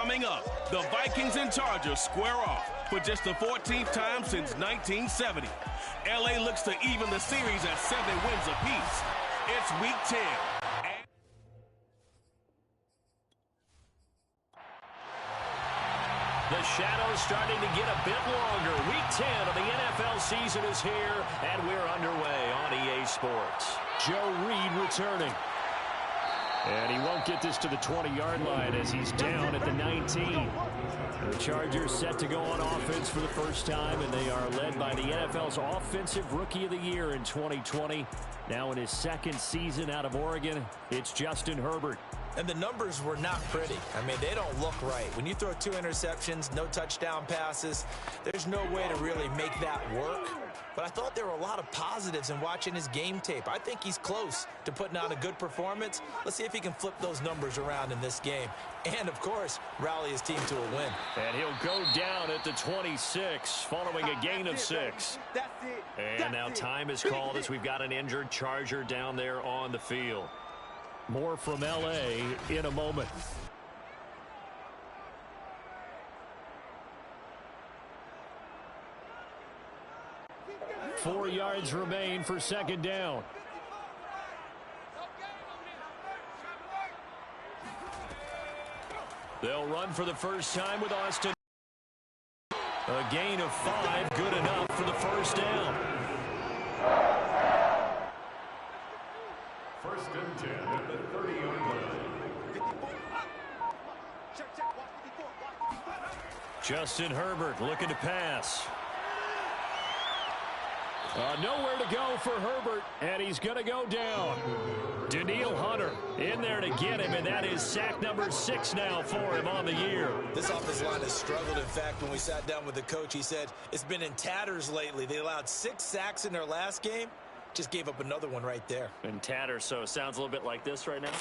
Coming up, the Vikings and Chargers square off for just the 14th time since 1970. LA looks to even the series at 7 wins apiece. It's Week 10. The shadow's starting to get a bit longer. Week 10 of the NFL season is here, and we're underway on EA Sports. Joe Reed returning. And he won't get this to the 20-yard line as he's down at the 19. The Chargers set to go on offense for the first time, and they are led by the NFL's Offensive Rookie of the Year in 2020. Now in his second season out of Oregon, it's Justin Herbert. And the numbers were not pretty. I mean, they don't look right. When you throw 2 interceptions, no touchdown passes, there's no way to really make that work. But I thought there were a lot of positives in watching his game tape. I think he's close to putting out a good performance. Let's see if he can flip those numbers around in this game. And, of course, rally his team to a win. And he'll go down at the 26 following a gain of 6. And now time is called as we've got an injured Charger down there on the field. More from L.A. in a moment. Four yards remain for second down. They'll run for the first time with Austin. A gain of 5, good enough for the first down. First and 10 at the 30-yard line. Justin Herbert looking to pass. Nowhere to go for Herbert, and he's going to go down. Danielle Hunter in there to get him, and that is sack number 6 now for him on the year. This offensive line has struggled. In fact, when we sat down with the coach, he said it's been in tatters lately. They allowed 6 sacks in their last game. Just gave up another one right there. In tatters, so it sounds a little bit like this right now.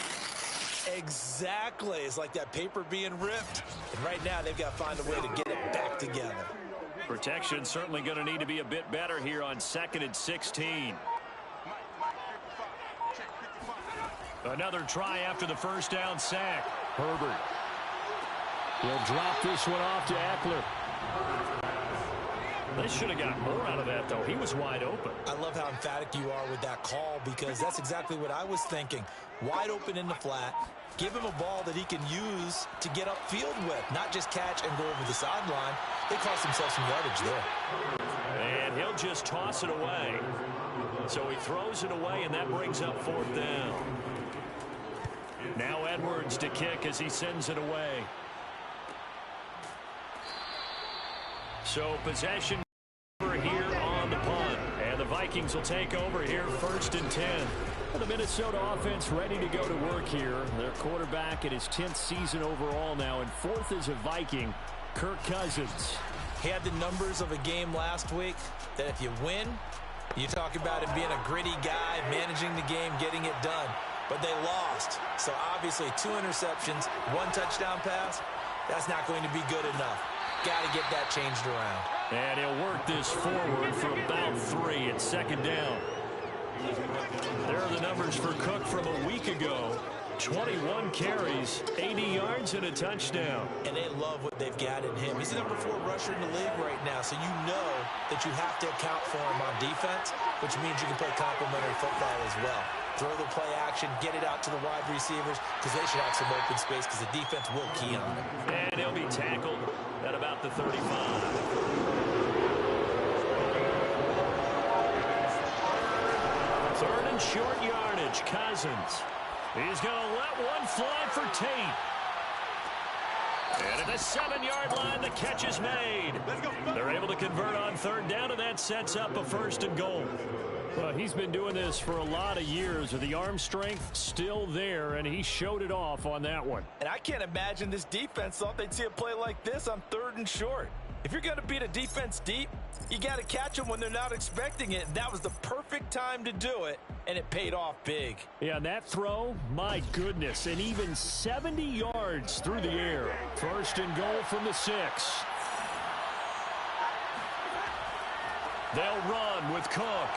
Exactly. It's like that paper being ripped. And right now, they've got to find a way to get it back together. Protection certainly going to need to be a bit better here on 2nd and 16. Another try after the first down sack. Herbert. He'll drop this one off to Eckler. They should have got more out of that, though. He was wide open. I love how emphatic you are with that call because that's exactly what I was thinking. Wide open in the flat. Give him a ball that he can use to get upfield with, not just catch and go over the sideline. They cost themselves some yardage there. And he'll just toss it away. So he throws it away, and that brings up 4th down. Now Edwards to kick as he sends it away. So possession here on the punt. And the Vikings will take over here 1st and 10. The Minnesota offense ready to go to work here. Their quarterback in his 10th season overall now, and 4th as a Viking, Kirk Cousins. He had the numbers of a game last week that if you win, you talk about him being a gritty guy, managing the game, getting it done. But they lost. So obviously 2 interceptions, 1 touchdown pass, that's not going to be good enough. Got to get that changed around. And he'll work this forward for about 3 at 2nd down. There are the numbers for Cook from a week ago. 21 carries, 80 yards, and a touchdown. And they love what they've got in him. He's the number 4 rusher in the league right now, so you know that you have to account for him on defense, which means you can play complementary football as well. Throw the play action, get it out to the wide receivers, because they should have some open space, because the defense will key on him. And he'll be tackled at about the 35. Third and short yardage, Cousins. He's going to let one fly for Tate. And at the 7-yard line, the catch is made. They're able to convert on 3rd down, and that sets up a 1st and goal. Well, he's been doing this for a lot of years. The arm strength still there, and he showed it off on that one. And I can't imagine this defense thought they'd see a play like this on 3rd and short. If you're going to beat a defense deep, you got to catch them when they're not expecting it. That was the perfect time to do it, and it paid off big. Yeah, and that throw, my goodness, and even 70 yards through the air. 1st and goal from the 6. They'll run with Cook.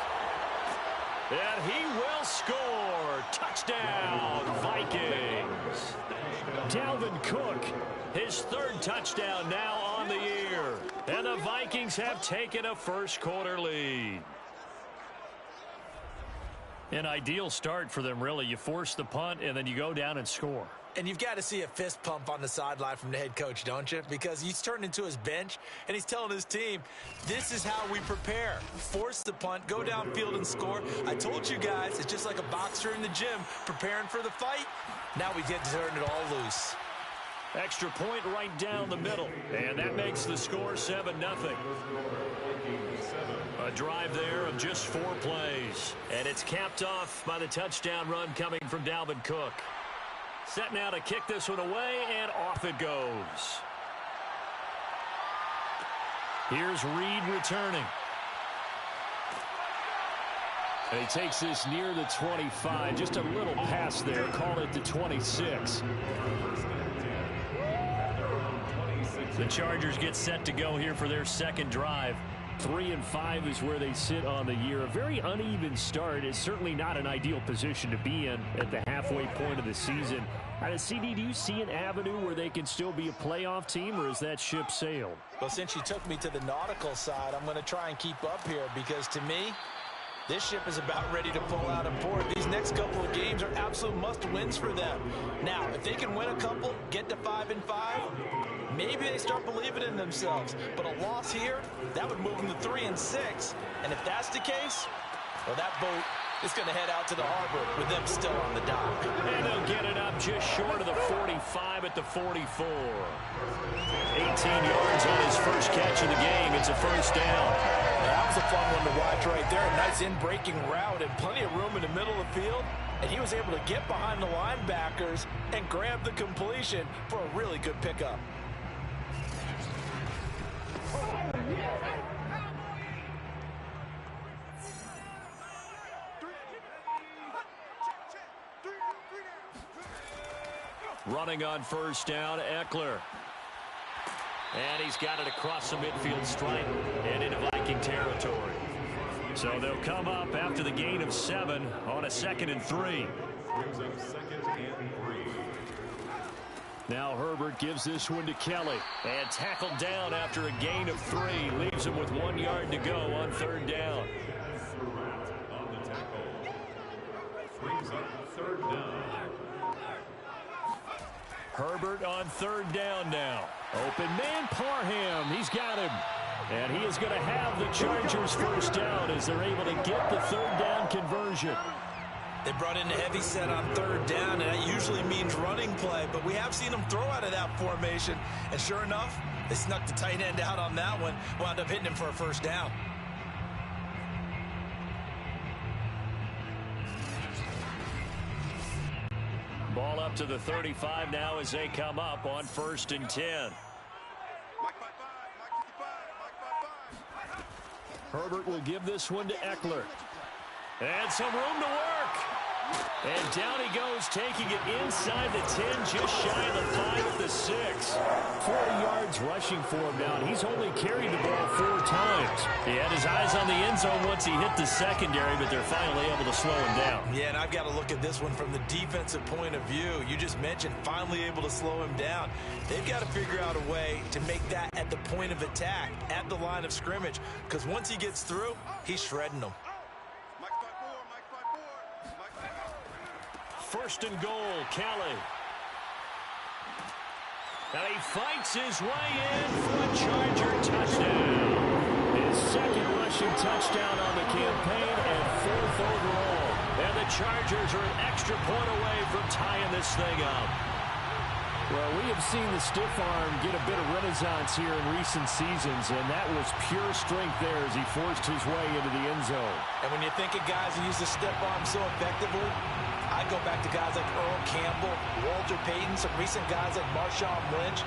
And he will score. Touchdown, Vikings. Dalvin Cook, his third touchdown now on the year. And the Vikings have taken a first-quarter lead. An ideal start for them, really. You force the punt, and then you go down and score. And you've got to see a fist pump on the sideline from the head coach, don't you? Because he's turned into his bench, and he's telling his team, this is how we prepare. Force the punt, go downfield and score. I told you guys, it's just like a boxer in the gym preparing for the fight. Now we get to turn it all loose. Extra point right down the middle, and that makes the score 7-0. A drive there of just 4 plays, and it's capped off by the touchdown run coming from Dalvin Cook. Set now to kick this one away, and off it goes. Here's Reed returning. And he takes this near the 25, just a little pass there, call it the 26. The Chargers get set to go here for their second drive. 3-5 is where they sit on the year. A very uneven start is certainly not an ideal position to be in at the halfway point of the season. CD, do you see an avenue where they can still be a playoff team, or is that ship sailed? Well, since you took me to the nautical side, I'm going to try and keep up here because to me, this ship is about ready to pull out of port. These next couple of games are absolute must-wins for them. Now, if they can win a couple, get to 5-5, maybe they start believing in themselves. But a loss here, that would move them to 3-6. And if that's the case, well, that boat is going to head out to the harbor with them still on the dock. And they'll get it up just short of the 45 at the 44. 18 yards on his first catch of the game. It's a first down. That was a fun one to watch right there. A nice in-breaking route and plenty of room in the middle of the field. And he was able to get behind the linebackers and grab the completion for a really good pickup. Running on first down, Eckler. And he's got it across the midfield stripe and into Viking territory. So they'll come up after the gain of 7 on a 2nd and 3. Now Herbert gives this one to Kelly. And tackled down after a gain of 3. Leaves him with 1 yard to go on 3rd down. On the tackle. Brings up 3rd down. Herbert on 3rd down now. Open man, Parham. He's got him. And he is going to have the Chargers first down as they're able to get the 3rd down conversion. They brought in the heavy set on 3rd down, and that usually means running play. But we have seen them throw out of that formation. And sure enough, they snuck the tight end out on that one. Wound up hitting him for a first down. Ball up to the 35 now as they come up on 1st and 10. Herbert will give this one to Eckler. And some room to work. And down he goes, taking it inside the 10, just shy of the 5 at the 6. 40 yards rushing for him now. He's only carried the ball 4 times. He had his eyes on the end zone once he hit the secondary, but they're finally able to slow him down. Yeah, and I've got to look at this one from the defensive point of view. You just mentioned finally able to slow him down. They've got to figure out a way to make that at the point of attack, at the line of scrimmage, because once he gets through, he's shredding them. 1st and goal, Kelly. And he fights his way in for a Charger touchdown. His 2nd rushing touchdown on the campaign and 4th overall. And the Chargers are an extra point away from tying this thing up. Well, we have seen the stiff arm get a bit of renaissance here in recent seasons, and that was pure strength there as he forced his way into the end zone. And when you think of guys who use the stiff arm so effectively, I go back to guys like Earl Campbell, Walter Payton, some recent guys like Marshawn Lynch.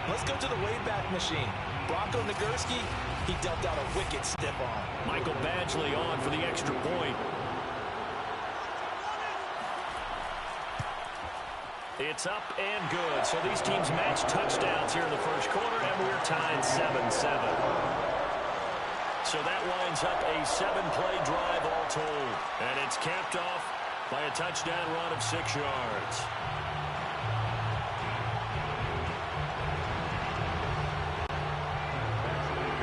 Let's go to the Wayback Machine. Bronco Nagurski, he dealt out a wicked stiff arm. Michael Badgley on for the extra point. It's up and good. So these teams match touchdowns here in the 1st quarter, and we're tied 7-7. So that winds up a 7-play drive all told. And it's capped off by a touchdown run of 6 yards.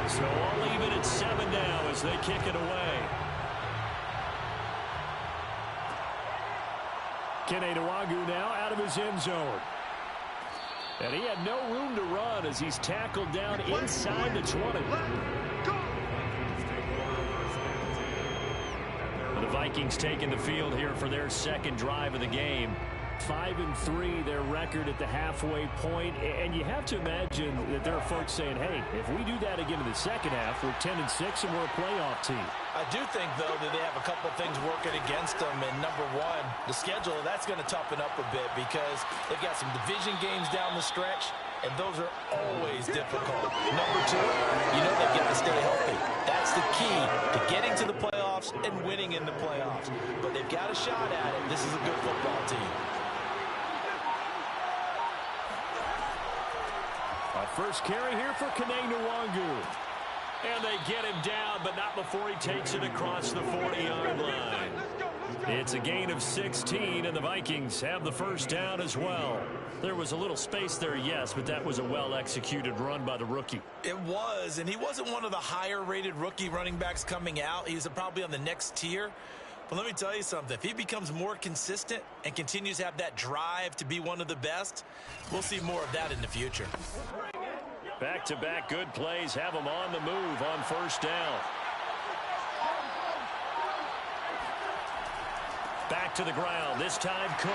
So all even at 7 now as they kick it away. Kene Nwagu now out of his end zone. And he had no room to run as he's tackled down inside the 20. The Vikings taking the field here for their second drive of the game. 5-3 their record at the halfway point, and you have to imagine that there are folks saying, hey, if we do that again in the second half, we're 10-6 and we're a playoff team. I do think, though, that they have a couple things working against them, and number one, the schedule, that's going to toughen up a bit because they've got some division games down the stretch, and those are always difficult. Number two, you know they've got to stay healthy. That's the key to getting to the playoffs and winning in the playoffs. But they've got a shot at it. This is a good football team. First carry here for Kene Nwagu. And they get him down, but not before he takes it across the 40-yard line. It's a gain of 16, and the Vikings have the first down as well. There was a little space there, yes, but that was a well-executed run by the rookie. It was, and he wasn't one of the higher-rated rookie running backs coming out. He was probably on the next tier. But let me tell you something. If he becomes more consistent and continues to have that drive to be one of the best, we'll see more of that in the future. Back-to-back good plays have him on the move on first down. Back to the ground, this time Cook.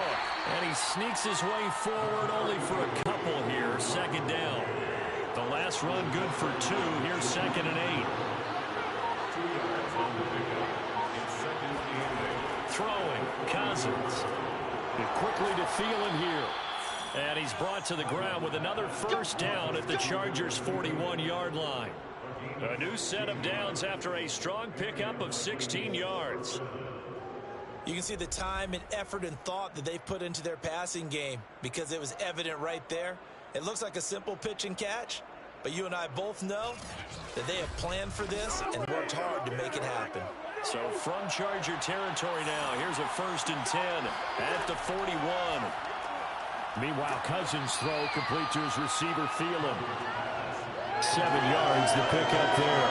And he sneaks his way forward only for a couple here, second down. The last run good for 2, here's 2nd and 8. Throwing, Cousins. And quickly to Thielen here. And he's brought to the ground with another first down at the Chargers' 41-yard line. A new set of downs after a strong pickup of 16 yards. You can see the time and effort and thought that they put into their passing game because it was evident right there. It looks like a simple pitch and catch, but you and I both know that they have planned for this and worked hard to make it happen. So from Charger territory now, here's a 1st and 10 at the 41. Meanwhile, Cousins' throw complete to his receiver, Thielen. 7 yards to pick up there.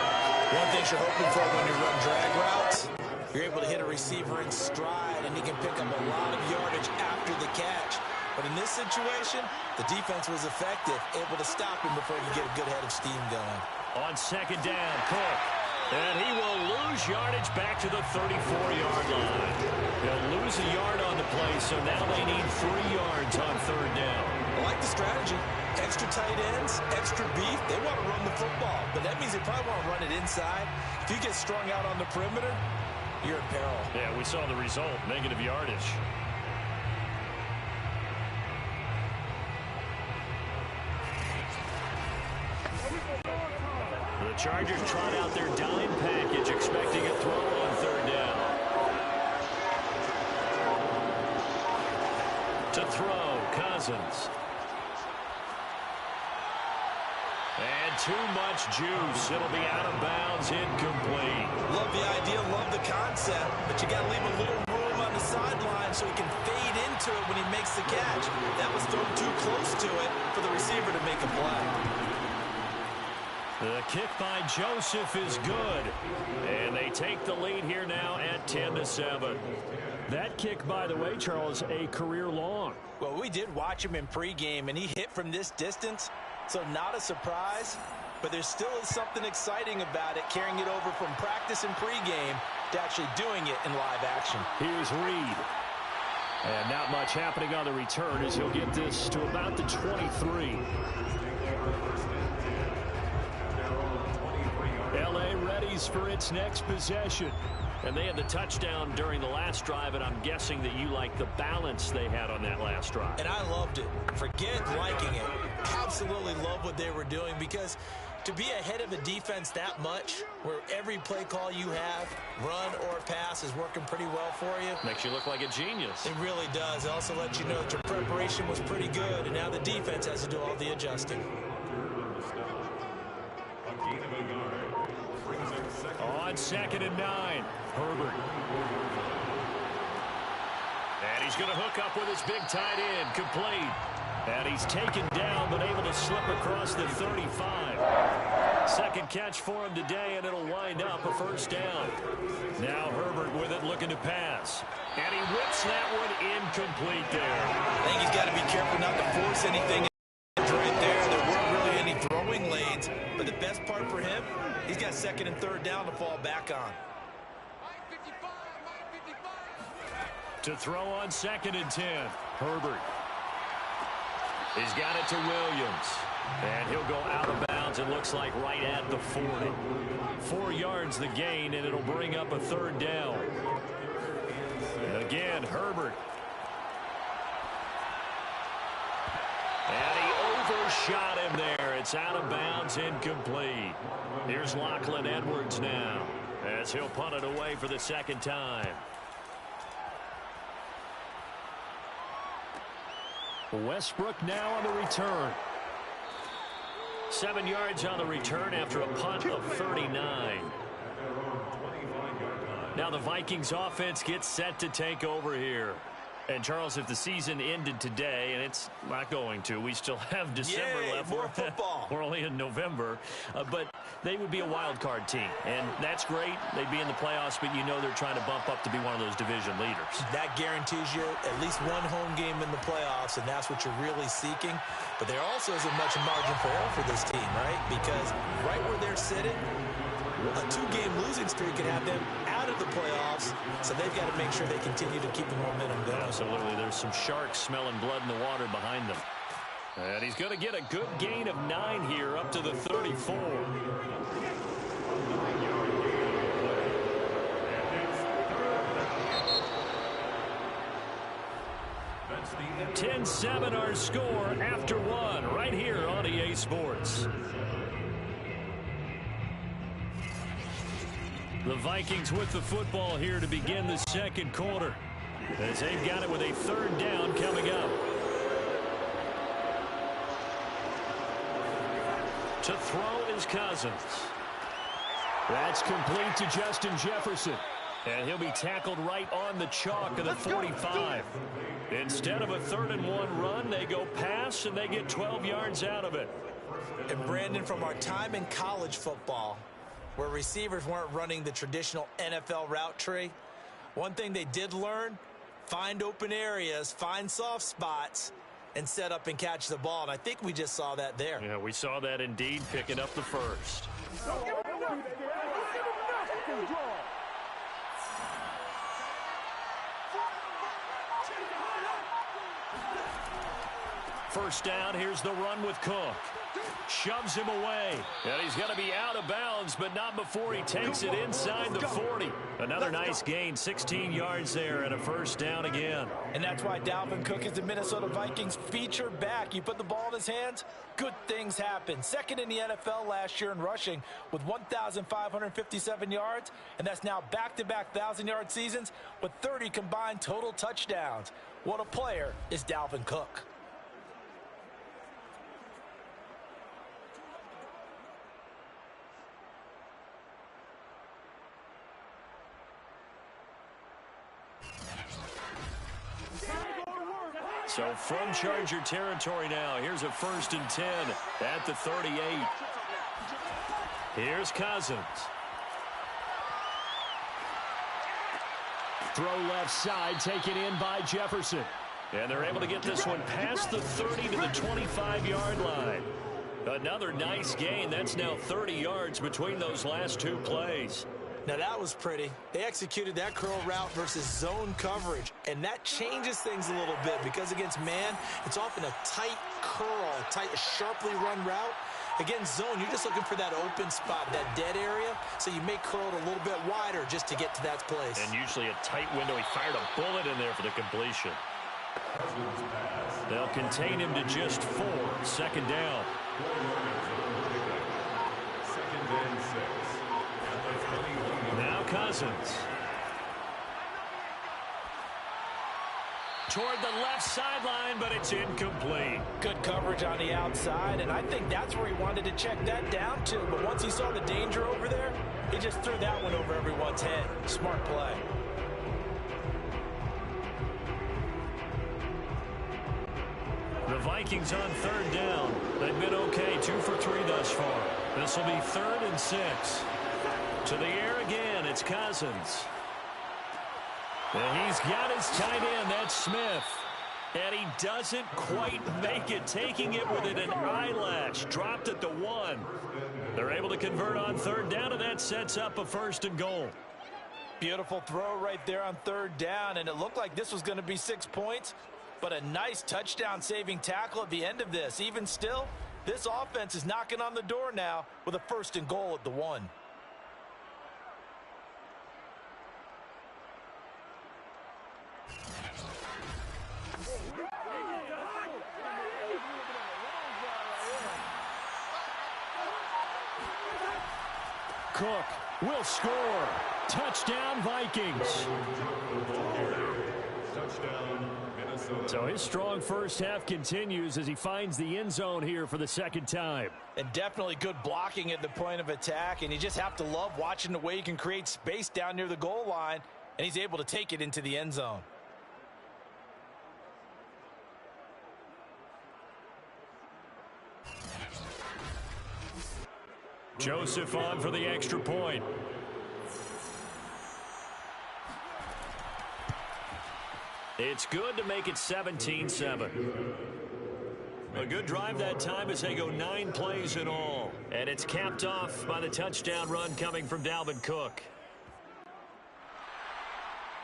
One thing you're hoping for when you run drag routes, you're able to hit a receiver in stride, and he can pick up a lot of yardage after the catch. But in this situation, the defense was effective, able to stop him before you get a good head of steam going. On second down, Cook. And he will lose yardage back to the 34-yard line. He'll lose a yard on the play, so now they need 3 yards on third down. I like the strategy. Extra tight ends, extra beef. They want to run the football, but that means they probably want to run it inside. If you get strung out on the perimeter, you're in peril. Yeah, we saw the result, negative yardage. The Chargers trot out their dime package, expecting a throw on third down. To throw, Cousins. And too much juice. It'll be out of bounds, incomplete. Love the idea, love the concept, but you got to leave a little room on the sideline so he can fade into it when he makes the catch. That was thrown too close to it for the receiver to make a play. The kick by Joseph is good. And they take the lead here now at 10-7. That kick, by the way, Charles, a career long. Well, we did watch him in pregame, and he hit from this distance, so not a surprise. But there still is something exciting about it, carrying it over from practice and pregame to actually doing it in live action. Here's Reed. And not much happening on the return as he'll get this to about the 23. L.A. readies for its next possession. And they had the touchdown during the last drive, and I'm guessing that you like the balance they had on that last drive. And I loved it. Forget liking it. Absolutely love what they were doing, because to be ahead of a defense that much, where every play call you have, run or pass, is working pretty well for you. Makes you look like a genius. It really does. It also lets you know that your preparation was pretty good, and now the defense has to do all the adjusting. A gain of a yard brings up 2nd on 2nd and 9. Herbert. And he's going to hook up with his big tight end. Complete. And he's taken down, but able to slip across the 35. Second catch for him today, and it'll wind up a first down. Now Herbert with it, looking to pass. And he whips that one incomplete there. I think he's got to be careful not to force anything right there. There weren't really any throwing lanes, but the best part for him, he's got 2nd and 3rd down to fall back on. To throw on 2nd and 10. Herbert. He's got it to Williams. And he'll go out of bounds, it looks like right at the 40. 4 yards the gain, and it'll bring up a 3rd down. And again, Herbert. And he overshot him there. It's out of bounds, incomplete. Here's Lachlan Edwards now, as he'll punt it away for the 2nd time. Westbrook now on the return. 7 yards on the return after a punt of 39. Now the Vikings offense gets set to take over here. And, Charles, if the season ended today, and it's not going to, we still have December left. More football. We're only in November. But they would be a wild card team. And that's great. They'd be in the playoffs, but you know they're trying to bump up to be one of those division leaders. That guarantees you at least one home game in the playoffs, and that's what you're really seeking. But there also isn't much margin for error for this team, right? Because right where they're sitting, a 2-game losing streak could have them out of the playoffs, so they've got to make sure they continue to keep the momentum going. Absolutely. There's some sharks smelling blood in the water behind them. And he's going to get a good gain of 9 here up to the 34. 10-7 our score after 1 right here on EA Sports. The Vikings with the football here to begin the 2nd quarter, as they've got it with a 3rd down coming up. To throw is Cousins. That's complete to Justin Jefferson. And he'll be tackled right on the chalk of the 45. Instead of a 3rd and 1 run, they go pass, and they get 12 yards out of it. And, Brandon, from our time in college football, where receivers weren't running the traditional NFL route tree, one thing they did learn, find open areas, find soft spots, and set up and catch the ball. And I think we just saw that there. Yeah, we saw that indeed, picking up the first. First down, here's the run with Cook. Shoves him away. And he's going to be out of bounds, but not before he takes it inside the 40. Another nice gain, 16 yards there, and a first down again. And that's why Dalvin Cook is the Minnesota Vikings feature back. You put the ball in his hands, good things happen. 2nd in the NFL last year in rushing with 1,557 yards, and that's now back-to-back 1,000-yard seasons with 30 combined total touchdowns. What a player is Dalvin Cook. So from Charger territory now, here's a 1st and 10 at the 38. Here's Cousins. Throw left side, taken in by Jefferson. And they're able to get this one past the 30 to the 25-yard line. Another nice gain. That's now 30 yards between those last 2 plays. Now that was pretty. They executed that curl route versus zone coverage, and that changes things a little bit because against man, it's often a tight curl, tight, sharply run route. Against zone, you're just looking for that open spot, that dead area, so you may curl it a little bit wider just to get to that place. And usually a tight window. He fired a bullet in there for the completion. They'll contain him to just 4. 2nd down. 2nd and 6. Now Cousins. Toward the left sideline, but it's incomplete. Good coverage on the outside, and I think that's where he wanted to check that down to. But once he saw the danger over there, He just threw that one over everyone's head. Smart play. The Vikings on third down. They've been okay, 2 for 3 thus far. This will be 3rd and 6. To the air again, it's Cousins. And he's got his tight end, that's Smith. And he doesn't quite make it, taking it within an eyelash. Dropped at the 1. They're able to convert on third down, and that sets up a 1st and goal. Beautiful throw right there on third down, and it looked like this was going to be 6 points, but a nice touchdown-saving tackle at the end of this. Even still, this offense is knocking on the door now with a 1st and goal at the 1. Cook will score. Touchdown, Vikings. Touchdown, Minnesota. So his strong first half continues as he finds the end zone here for the 2nd time. And definitely good blocking at the point of attack, and you just have to love watching the way he can create space down near the goal line, and he's able to take it into the end zone. Joseph on for the extra point. It's good to make it 17-7. A good drive that time as they go 9 plays in all. And it's capped off by the touchdown run coming from Dalvin Cook.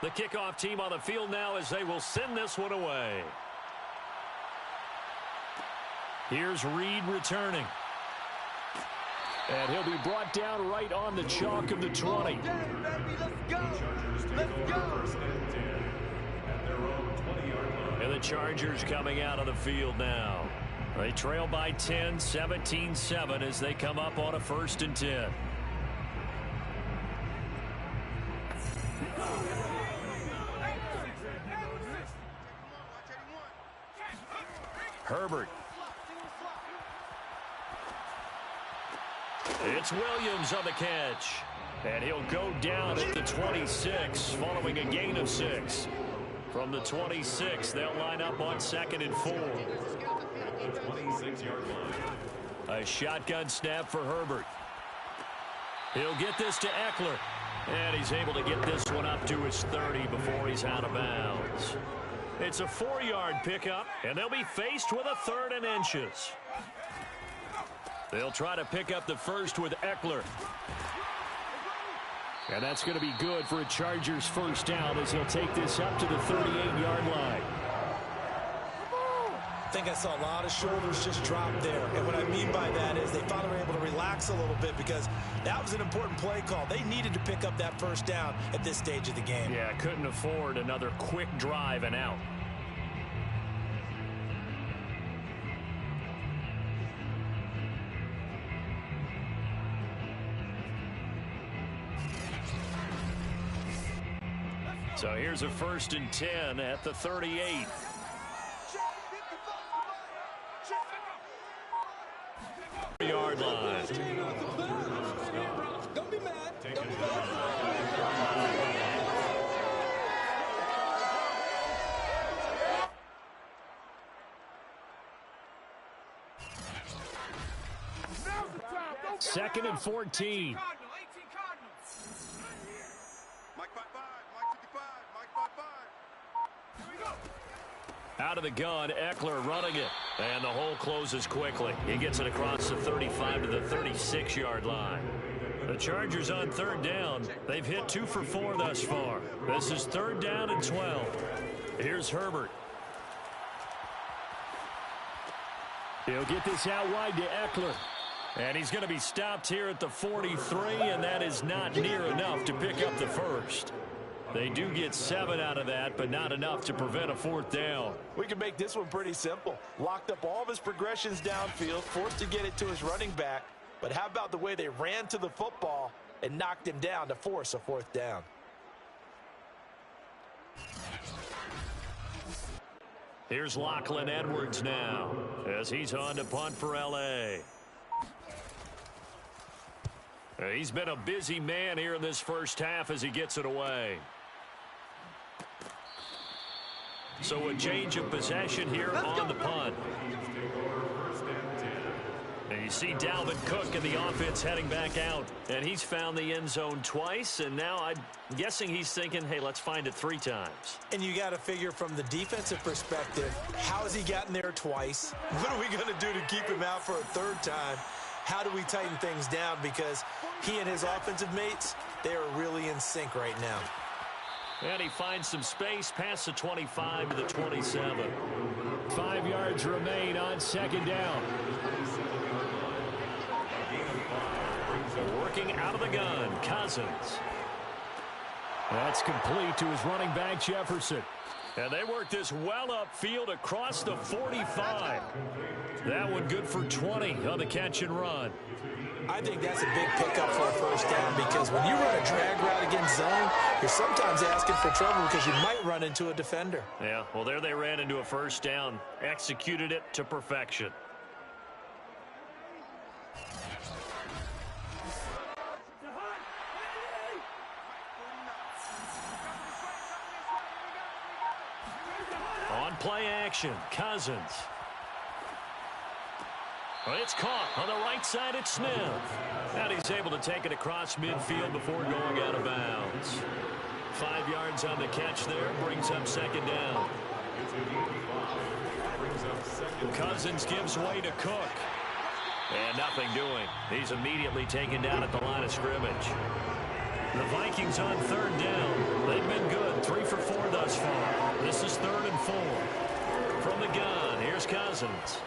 The kickoff team on the field now as they will send this one away. Here's Reed returning. And he'll be brought down right on the chalk of the 20. Let's go. And the Chargers coming out of the field now. They trail by 10, 17-7 as they come up on a 1st and 10. Herbert. It's Williams on the catch. And he'll go down at the 26 following a gain of 6. From the 26, they'll line up on 2nd and 4. 26-yard line. A shotgun snap for Herbert. He'll get this to Eckler. And he's able to get this one up to his 30 before he's out of bounds. It's a 4-yard pickup, and they'll be faced with a 3rd and inches. They'll try to pick up the first with Eckler. And that's going to be good for a Chargers 1st down as he'll take this up to the 38-yard line. I think I saw a lot of shoulders just drop there. And what I mean by that is they finally were able to relax a little bit because that was an important play call. They needed to pick up that 1st down at this stage of the game. Yeah, couldn't afford another quick drive and out. So here's a 1st and 10 at the 38. Yard line. Don't be mad. Don't be mad. Second and 14. Out of the gun, Eckler running it. And the hole closes quickly. He gets it across the 35 to the 36-yard line. The Chargers on 3rd down. They've hit 2 for 4 thus far. This is 3rd down and 12. Here's Herbert. He'll get this out wide to Eckler. And he's going to be stopped here at the 43, and that is not near enough to pick up the first. They do get 7 out of that, but not enough to prevent a 4th down. We can make this one pretty simple. Locked up all of his progressions downfield, forced to get it to his running back. But how about the way they ran to the football and knocked him down to force a 4th down? Here's Lachlan Edwards now as he's on to punt for L.A. He's been a busy man here in this first half as he gets it away. So a change of possession here on the punt. And you see Dalvin Cook and the offense heading back out. And he's found the end zone twice. And now I'm guessing he's thinking, hey, let's find it 3 times. And you got to figure from the defensive perspective, how has he gotten there twice? What are we going to do to keep him out for a 3rd time? How do we tighten things down? Because he and his offensive mates, they are really in sync right now. And he finds some space past the 25 to the 27. 5 yards remain on 2nd down. Working out of the gun, Cousins. That's complete to his running back, Jefferson. And they work this well upfield across the 45. That one good for 20 on the catch and run. I think that's a big pickup for a 1st down because when you run a drag route against zone, you're sometimes asking for trouble because you might run into a defender. Yeah, well, there they ran into a 1st down, executed it to perfection. On play action, Cousins. It's caught on the right side at Smith. And he's able to take it across midfield before going out of bounds. 5 yards on the catch there, brings up 2nd down. Cousins gives way to Cook. And nothing doing. He's immediately taken down at the line of scrimmage. The Vikings on 3rd down. They've been good, 3 for 4 thus far. This is 3rd and 4. From the gun, here's Cousins.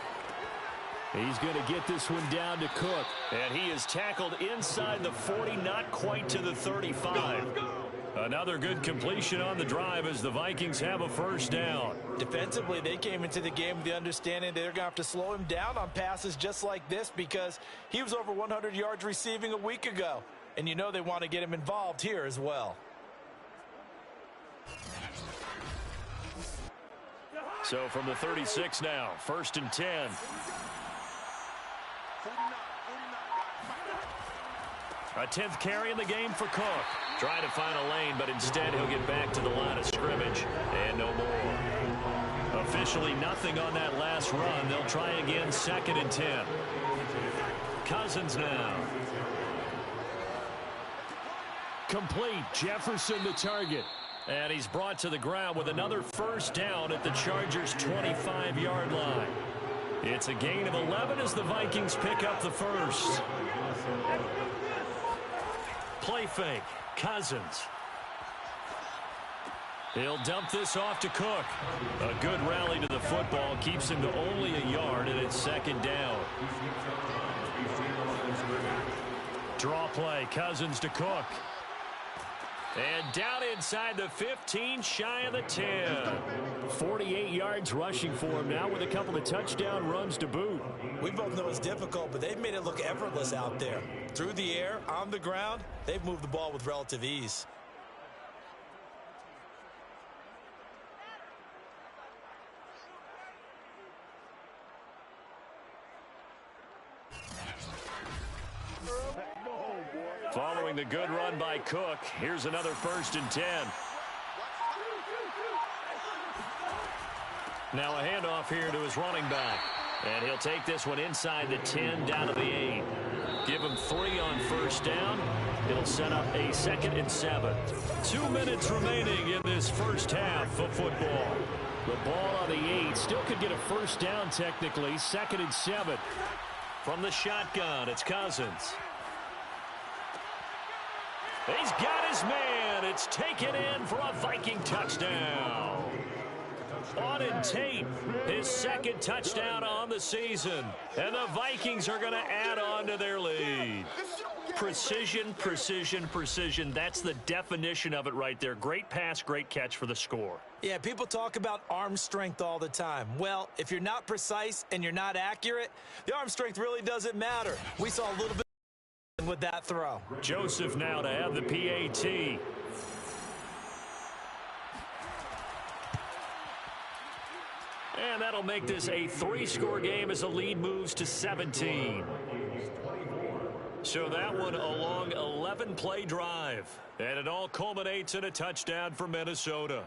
He's going to get this one down to Cook. And he is tackled inside the 40, not quite to the 35. Another good completion on the drive as the Vikings have a 1st down. Defensively, they came into the game with the understanding they're going to have to slow him down on passes just like this because he was over 100 yards receiving a week ago. And you know they want to get him involved here as well. So from the 36 now, 1st and 10. A 10th carry in the game for Cook. Trying to find a lane, but instead he'll get back to the line of scrimmage. And no more. Officially nothing on that last run. They'll try again 2nd and 10. Cousins now. Complete. Jefferson the target. And he's brought to the ground with another 1st down at the Chargers' 25-yard line. It's a gain of 11 as the Vikings pick up the 1st. Play fake. Cousins. He'll dump this off to Cook. A good rally to the football keeps him to only a yard, and it's 2nd down. Draw play. Cousins to Cook. And down inside the 15, shy of the 10. 48 yards rushing for him now with a couple of touchdown runs to boot. We both know it's difficult, but they've made it look effortless out there. Through the air, on the ground, they've moved the ball with relative ease. Following the good run by Cook, here's another 1st and 10. Now a handoff here to his running back. And he'll take this one inside the 10 down to the 8. Give him 3 on 1st down. It'll set up a 2nd and 7. 2 minutes remaining in this first half of football. The ball on the 8 still could get a 1st down technically. 2nd and 7. From the shotgun, it's Cousins. He's got his man. It's taken in for a Viking touchdown. Auden Tate, his 2nd touchdown on the season. And the Vikings are going to add on to their lead. Precision, precision, precision. That's the definition of it right there. Great pass, great catch for the score. Yeah, people talk about arm strength all the time. Well, if you're not precise and you're not accurate, the arm strength really doesn't matter. We saw a little bit with that throw. Joseph now to have the PAT. And that'll make this a 3-score game as the lead moves to 17. So that one a long 11-play drive. And it all culminates in a touchdown for Minnesota.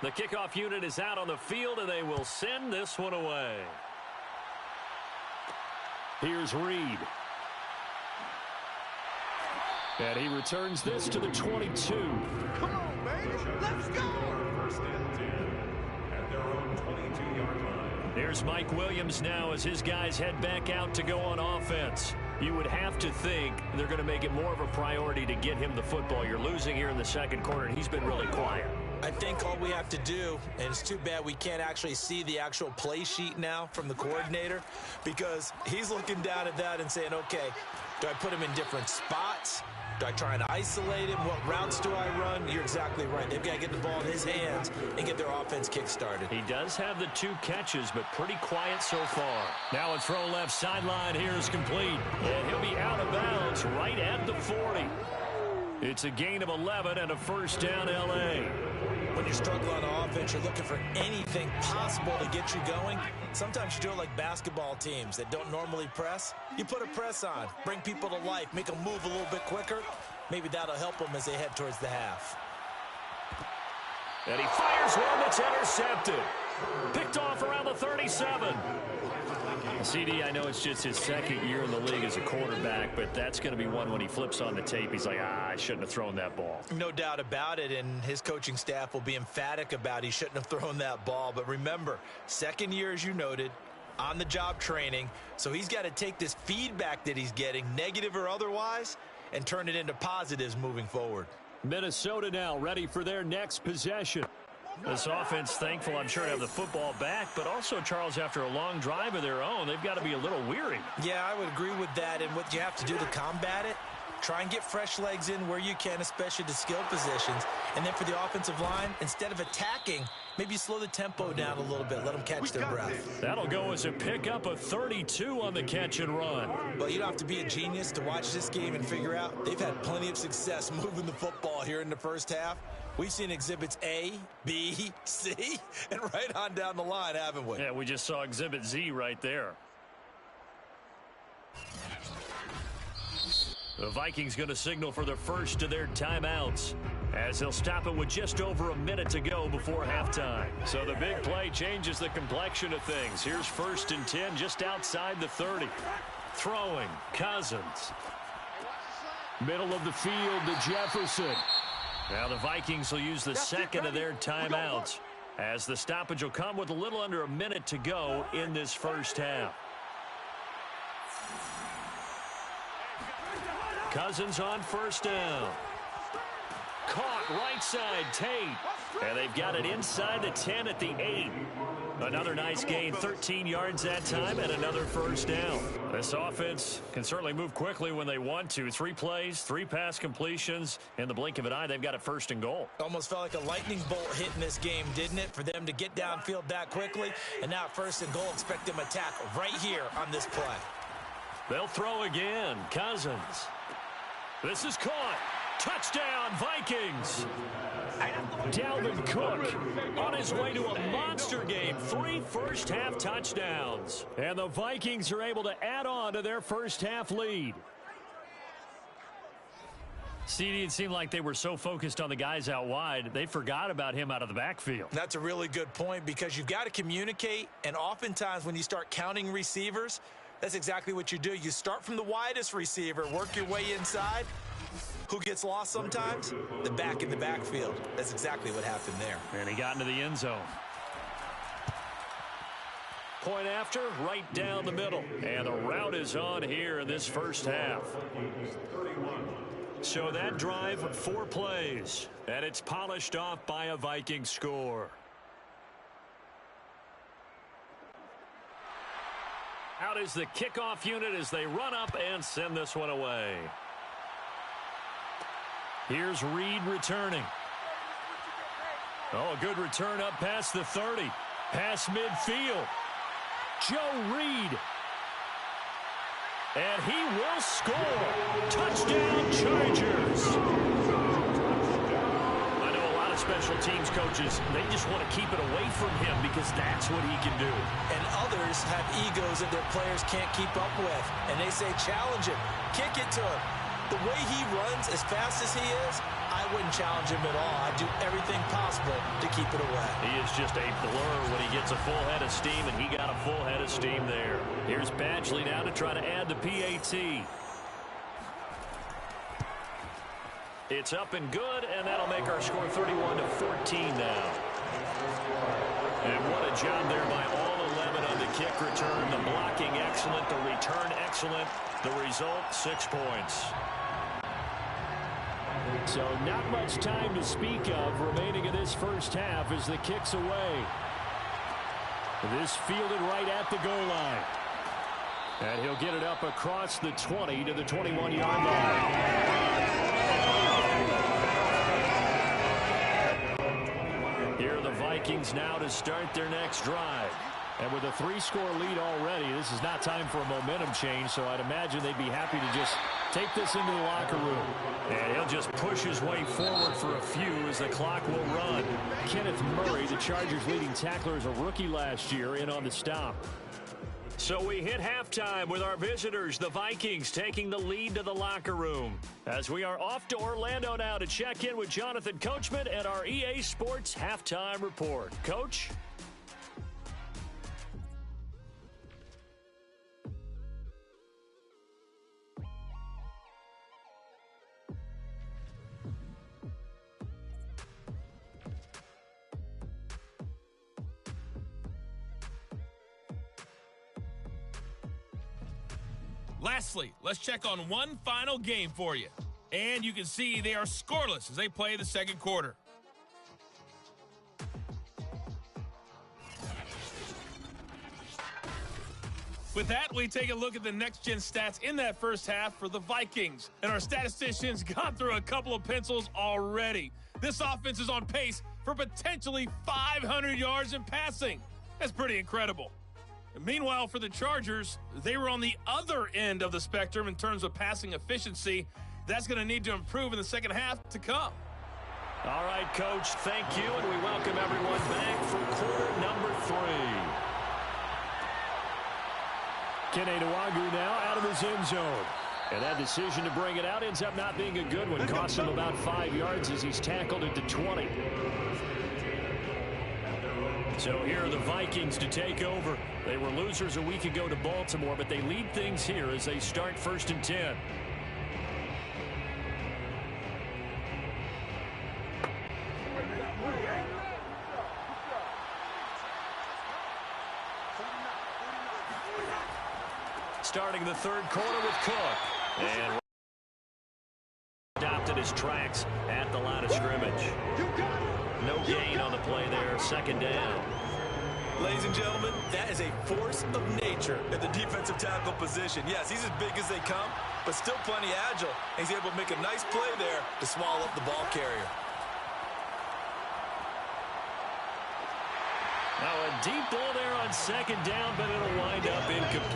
The kickoff unit is out on the field, and they will send this one away. Here's Reed. And he returns this to the 22. Come on, baby. Let's go. First and 10 at their own 22-yard line. There's Mike Williams now as his guys head back out to go on offense. You would have to think they're going to make it more of a priority to get him the football. You're losing here in the second quarter, and he's been really quiet. I think all we have to do, and it's too bad we can't actually see the actual play sheet now from the coordinator, because he's looking down at that and saying, okay, do I put him in different spots? Do I try and isolate him? What routes do I run? You're exactly right. They've got to get the ball in his hands and get their offense kick-started. He does have the 2 catches, but pretty quiet so far. Now a throw left sideline here is complete. And he'll be out of bounds right at the 40. It's a gain of 11 and a first down, L.A. When you struggle on offense, you're looking for anything possible to get you going. Sometimes you do it like basketball teams that don't normally press. You put a press on, bring people to life, make them move a little bit quicker. Maybe that'll help them as they head towards the half. And he fires one that's intercepted. Picked off around the 37. CD, I know it's just his second year in the league as a quarterback, but that's going to be one when he flips on the tape. He's like, I shouldn't have thrown that ball. No doubt about it, and his coaching staff will be emphatic about he shouldn't have thrown that ball. But remember, second year, as you noted, on-the-job training, so he's got to take this feedback that he's getting, negative or otherwise, and turn it into positives moving forward. Minnesota now ready for their next possession. This offense thankful, I'm sure, to have the football back, but also, Charles, after a long drive of their own, they've got to be a little weary. Yeah, I would agree with that, and what you have to do to combat it, try and get fresh legs in where you can, especially the skill positions. And then for the offensive line, instead of attacking, maybe slow the tempo down a little bit, let them catch their breath. That'll go as a pickup of 32 on the catch and run. Well, you don't have to be a genius to watch this game and figure out they've had plenty of success moving the football here in the first half. We've seen exhibits A, B, C, and right on down the line, haven't we? Yeah, we just saw exhibit Z right there. The Vikings going to signal for the first of their timeouts as they'll stop it with just over a minute to go before halftime. So the big play changes the complexion of things. Here's 1st and 10 just outside the 30. Throwing, Cousins. Middle of the field to Jefferson. Now the Vikings will use the second of their timeouts as the stoppage will come with a little under a minute to go in this first half. Cousins on 1st down. Caught right side, Tate. And they've got it inside the 10 at the 8. Another nice gain, 13 yards that time, and another 1st down. This offense can certainly move quickly when they want to. 3 plays, 3 pass completions. In the blink of an eye, they've got it 1st and goal. Almost felt like a lightning bolt hit in this game, didn't it? For them to get downfield that quickly. And now 1st and goal, expect them to attack right here on this play. They'll throw again. Cousins. This is caught. Touchdown, Vikings. Dalvin Cook on his way to a monster game. 3 first-half touchdowns. And the Vikings are able to add on to their first-half lead. CD, it seemed like they were so focused on the guys out wide, they forgot about him out of the backfield. That's a really good point because you've got to communicate, and oftentimes when you start counting receivers, that's exactly what you do. You start from the widest receiver, work your way inside. Who gets lost sometimes? The back in the backfield. That's exactly what happened there. And he got into the end zone. Point after, right down the middle. And the route is on here in this first half. So that drive, 4 plays. And it's polished off by a Viking score. Out is the kickoff unit as they run up and send this one away. Here's Reed returning. Oh, a good return up past the 30. Past midfield. Joe Reed. And he will score. Touchdown, Chargers. I know a lot of special teams coaches, they just want to keep it away from him because that's what he can do. And others have egos that their players can't keep up with. And they say, challenge him, kick it to him. The way he runs as fast as he is, I wouldn't challenge him at all. I'd do everything possible to keep it away. He is just a blur when he gets a full head of steam, and he got a full head of steam there. Here's Badgley now to try to add the PAT. It's up and good, and that'll make our score 31-14 now. And what a job there by all 11 on the kick return. The blocking excellent, the return excellent. The result, 6 points. So not much time to speak of remaining in this first half as the kick's away. This fielded right at the goal line. And he'll get it up across the 20 to the 21-yard line. Here are the Vikings now to start their next drive. And with a 3-score lead already, this is not time for a momentum change, so I'd imagine they'd be happy to just take this into the locker room. And he'll just push his way forward for a few as the clock will run. Kenneth Murray, the Chargers' leading tackler, as a rookie last year, in on the stop. So we hit halftime with our visitors, the Vikings, taking the lead to the locker room. As we are off to Orlando now to check in with Jonathan Coachman and our EA Sports Halftime Report. Coach? Lastly, let's check on one final game for you. And you can see they are scoreless as they play the second quarter. With that, we take a look at the next-gen stats in that first half for the Vikings. And our statisticians got through a couple of pencils already. This offense is on pace for potentially 500 yards in passing. That's pretty incredible. Meanwhile, for the Chargers, they were on the other end of the spectrum in terms of passing efficiency. That's going to need to improve in the second half to come. All right, Coach, thank you, and we welcome everyone back for quarter number 3. Kene Nwagu now out of his end zone. And that decision to bring it out ends up not being a good one. Costs him about 5 yards as he's tackled at the 20. So here are the Vikings to take over. They were losers a week ago to Baltimore, but they lead things here as they start 1st and 10. Starting the third quarter with Cook. And stopped at his tracks at the line of scrimmage. No gain on the play there, 2nd down. Ladies and gentlemen, that is a force of nature at the defensive tackle position. Yes, he's as big as they come, but still plenty agile. And he's able to make a nice play there to swallow up the ball carrier. Now a deep ball there on 2nd down, but it'll wind up incomplete.